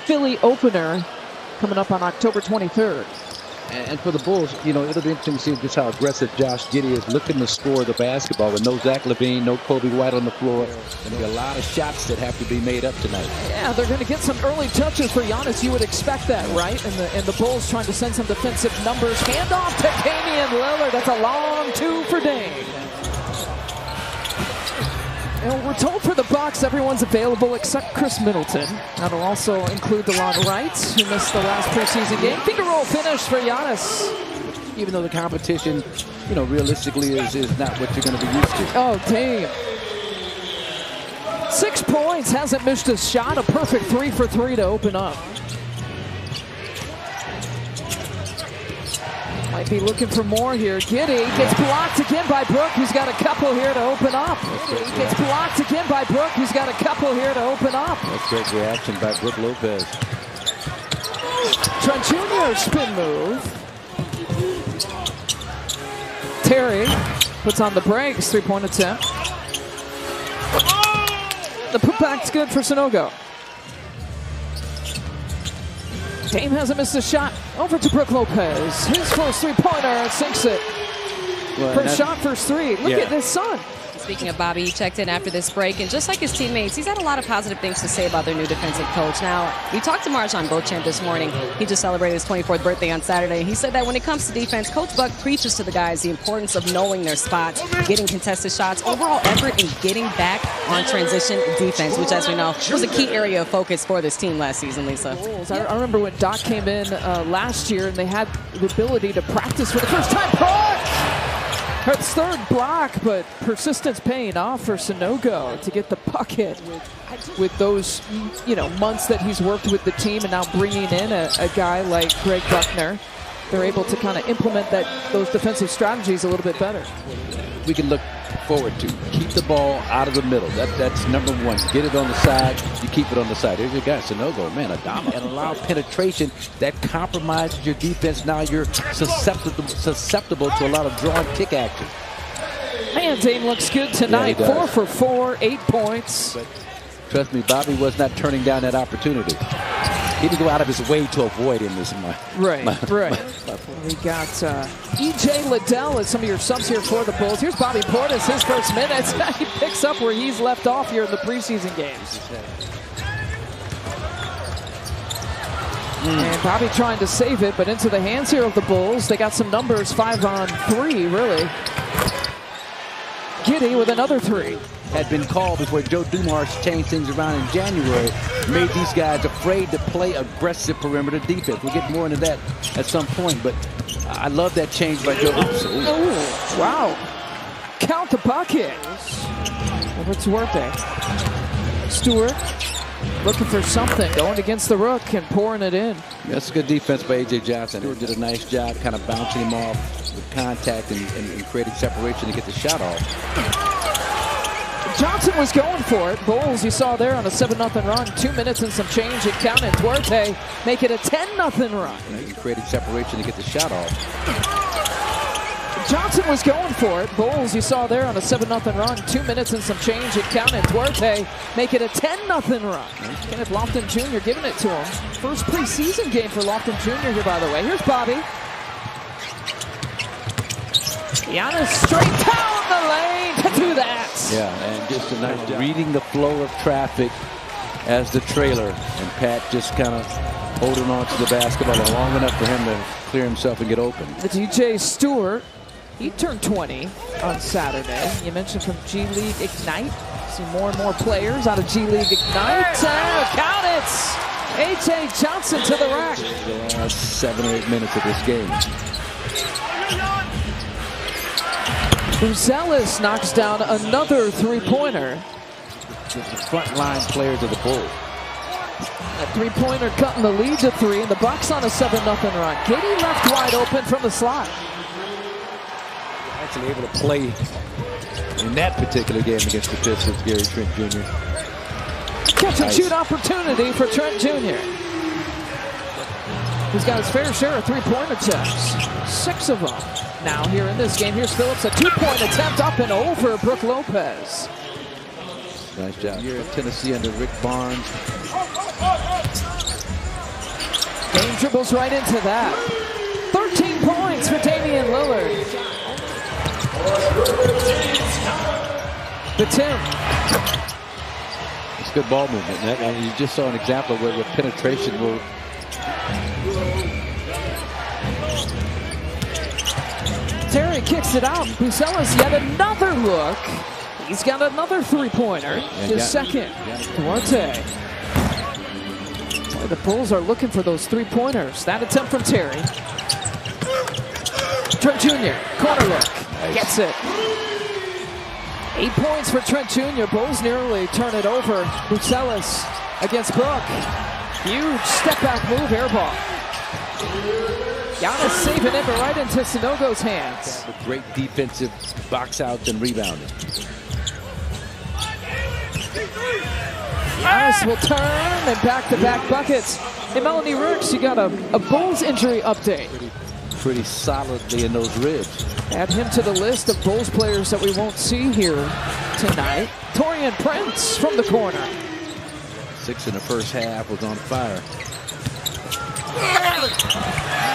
Philly opener coming up on October 23rd. And for the Bulls, you know, it'll be interesting to see just how aggressive Josh Giddey is looking to score the basketball with no Zach LaVine, no Kobe White on the floor. And there's a lot of shots that have to be made up tonight. Yeah, they're going to get some early touches for Giannis. You would expect that, right? And the Bulls trying to send some defensive numbers. Handoff to Damian Lillard. That's a long two for Dame. And we're told for the Bucks, everyone's available except Chris Middleton. That'll also include DeLon Wright, who missed the last preseason game. Finger roll finish for Giannis. Even though the competition, you know, realistically is not what you're going to be used to. Oh, Dame. 6 points, hasn't missed a shot. A perfect 3 for 3 to open up. Might be looking for more here. Giddey gets blocked again by Brook, who's got a couple here to open up. Giddey gets blocked again by Brook, who's got a couple here to open up. That's great reaction by Brook Lopez. Trent Jr. spin move. Terry puts on the brakes, 3-point attempt. The putback's good for Sanogo. Dame hasn't missed a shot. Over to Brook Lopez. His first three-pointer, sinks it. First shot, first three. Look at this son. Speaking of Bobby, he checked in after this break, and just like his teammates, he's had a lot of positive things to say about their new defensive coach. Now, we talked to Marjon Beauchamp this morning. He just celebrated his 24th birthday on Saturday. He said that when it comes to defense, Coach Buck preaches to the guys the importance of knowing their spots, getting contested shots, overall effort, and getting back on transition defense, which, as we know, was a key area of focus for this team last season, Lisa. I remember when Doc came in last year, and they had the ability to practice for the first time. Her third block, but persistence paying off for Sanogo to get the bucket with those, you know, months that he's worked with the team, and now bringing in a guy like Greg Buckner. They're able to kind of implement those defensive strategies a little bit better. We can look forward to keep the ball out of the middle. That's number one. Get it on the side. You keep it on the side. Here's your guy, Sanogo, man, Adama, and allow penetration that compromises your defense. Now you're susceptible to a lot of draw and kick action. Man, Dame looks good tonight. Yeah, 4 for 4, 8 points. But trust me, Bobby was not turning down that opportunity. He didn't go out of his way to avoid him. Right. We got E.J. Liddell as some of your subs here for the Bulls. Here's Bobby Portis, his first minutes. He picks up where he's left off here in the preseason games. And Bobby trying to save it, but into the hands here of the Bulls. They got some numbers, 5 on 3, really. Giddey with another 3. Had been called before Joe Dumars changed things around in January, made these guys afraid to play aggressive perimeter defense. We'll get more into that at some point, but I love that change by Joe. Ooh, wow. Count the bucket. Over to Duarte. Stewart looking for something, going against the Rook and pouring it in. That's good defense by A.J. Johnson. Stewart did a nice job kind of bouncing him off with contact and creating separation to get the shot off. Johnson was going for it. Bulls, you saw there on a 7-0 run. 2 minutes and some change. It counted. Duarte make it a 10-0 run. And creating separation to get the shot off. Johnson was going for it. Bulls, you saw there on a 7-0 run. 2 minutes and some change. It counted. Duarte make it a 10-0 run. Kenneth Lofton Jr. giving it to him. First preseason game for Lofton Jr. here, by the way. Here's Bobby. Giannis straight down the lane to do that. Yeah, and just a nice job reading the flow of traffic as the trailer. And Pat just kind of holding on to the basketball long enough for him to clear himself and get open. The DJ Stewart, he turned 20 on Saturday. You mentioned from G League Ignite. See more and more players out of G League Ignite. Count it! A.J. Johnson to the rack. The last 7 or 8 minutes of this game. Buzelis knocks down another 3-pointer. The front line players of the Bulls. A 3-pointer cutting the lead to 3, and the Bucks on a 7-0 run. Giddey left wide open from the slot. Actually able to play in that particular game against the Pistons, Gary Trent Jr. Catch and shoot opportunity for Trent Jr. He's got his fair share of 3-point attempts. 6 of them. Now here in this game, here's Phillips, a 2-point attempt up and over Brook Lopez. Nice job. Here at Tennessee under Rick Barnes. dribbles right into that. 13 points for Damian Lillard. The Tim. It's good ball movement. And you just saw an example where the penetration will. Terry kicks it out. Bucella's yet another look. He's got another three-pointer. His second. Duarte. Boy, the Bulls are looking for those three-pointers. That attempt from Terry. Trent Jr. Corner look. Gets it. 8 points for Trent Jr. Bulls nearly turn it over. Bucella's against Brook. Huge step-back move, air ball. Giannis saving it, but right into Sanogo's hands. Great defensive box out and rebounding. Giannis will turn and back-to-back buckets. Hey, Melanie Ricks, you got a Bulls injury update. Pretty solidly in those ribs. Add him to the list of Bulls players that we won't see here tonight. Taurean Prince from the corner. 6 in the first half, was on fire.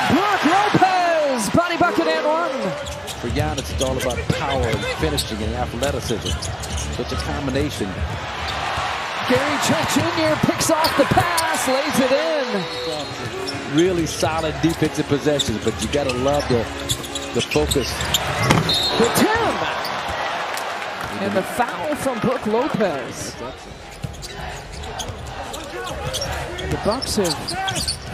Brook Lopez, body bucket and one. For Giannis, it's all about power and finishing and athleticism. So it's a combination. Gary Trent Jr. picks off the pass, lays it in. Really solid defensive possessions, but you got to love the focus. The Tim. And the foul from Brook Lopez. And the Bucks have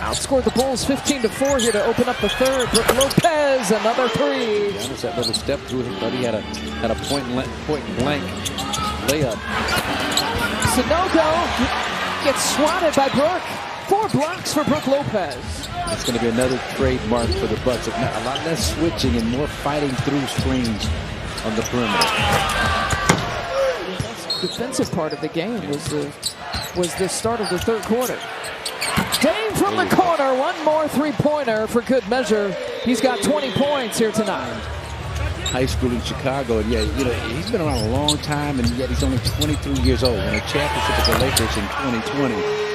outscored the Bulls 15-4 here to open up the third. Brook Lopez, another three. Giannis, that little step through him, but he had a point blank layup. Sanogo gets swatted by Brook. 4 blocks for Brook Lopez. It's going to be another trademark for the Bucks. A lot less switching and more fighting through screens on the perimeter. The defensive part of the game was the start of the third quarter. Dame from the corner, one more three-pointer for good measure. He's got 20 points here tonight. High school in Chicago, and he's been around a long time, and yet he's only 23 years old. Won a championship with the Lakers in 2020.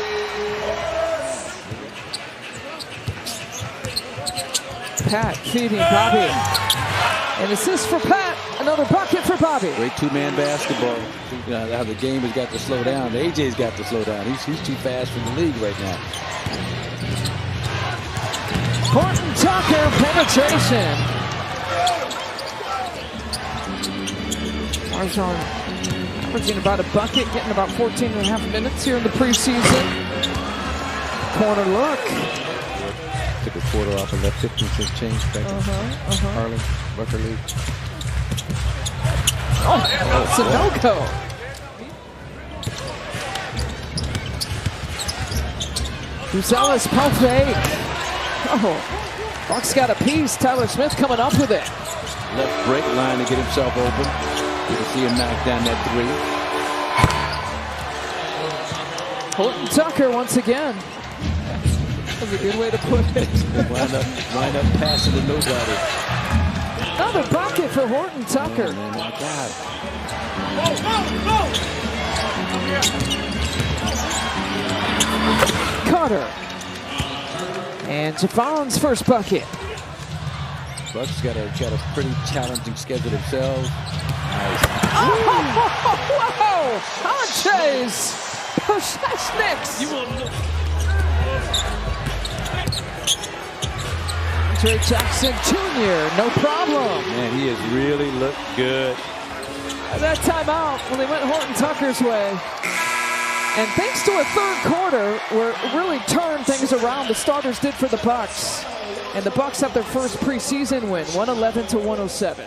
Pat feeding Bobby. An assist for Pat, another bucket for Bobby. Great two-man basketball. How the game has got to slow down. AJ's got to slow down. He's too fast for the league right now. Horton Tucker, penetration. Marjon averaging about a bucket, getting about 14.5 minutes here in the preseason. Corner look. Took a quarter off and left 15 cents change back in Harlem, Rucker League. Sanogo. Bucella's pump fake. Oh, Bucks got a piece. Tyler Smith coming up with it. Left break line to get himself open. You can see him knock down that three. Horton Tucker once again. That's a good way to put it. wind up passing to nobody. Another bucket for Horton Tucker. Oh, man, my God. Carter. And Javon's first bucket. Bucks got a pretty challenging schedule themselves. Nice. Oh, whoa! Andres Poshesniks. Andre Jackson Jr., no problem. Man, he has really looked good. At that timeout, when they went Horton Tucker's way. And thanks to a third quarter where it really turned things around, the starters did for the Bucks. And the Bucks have their first preseason win, 111-107.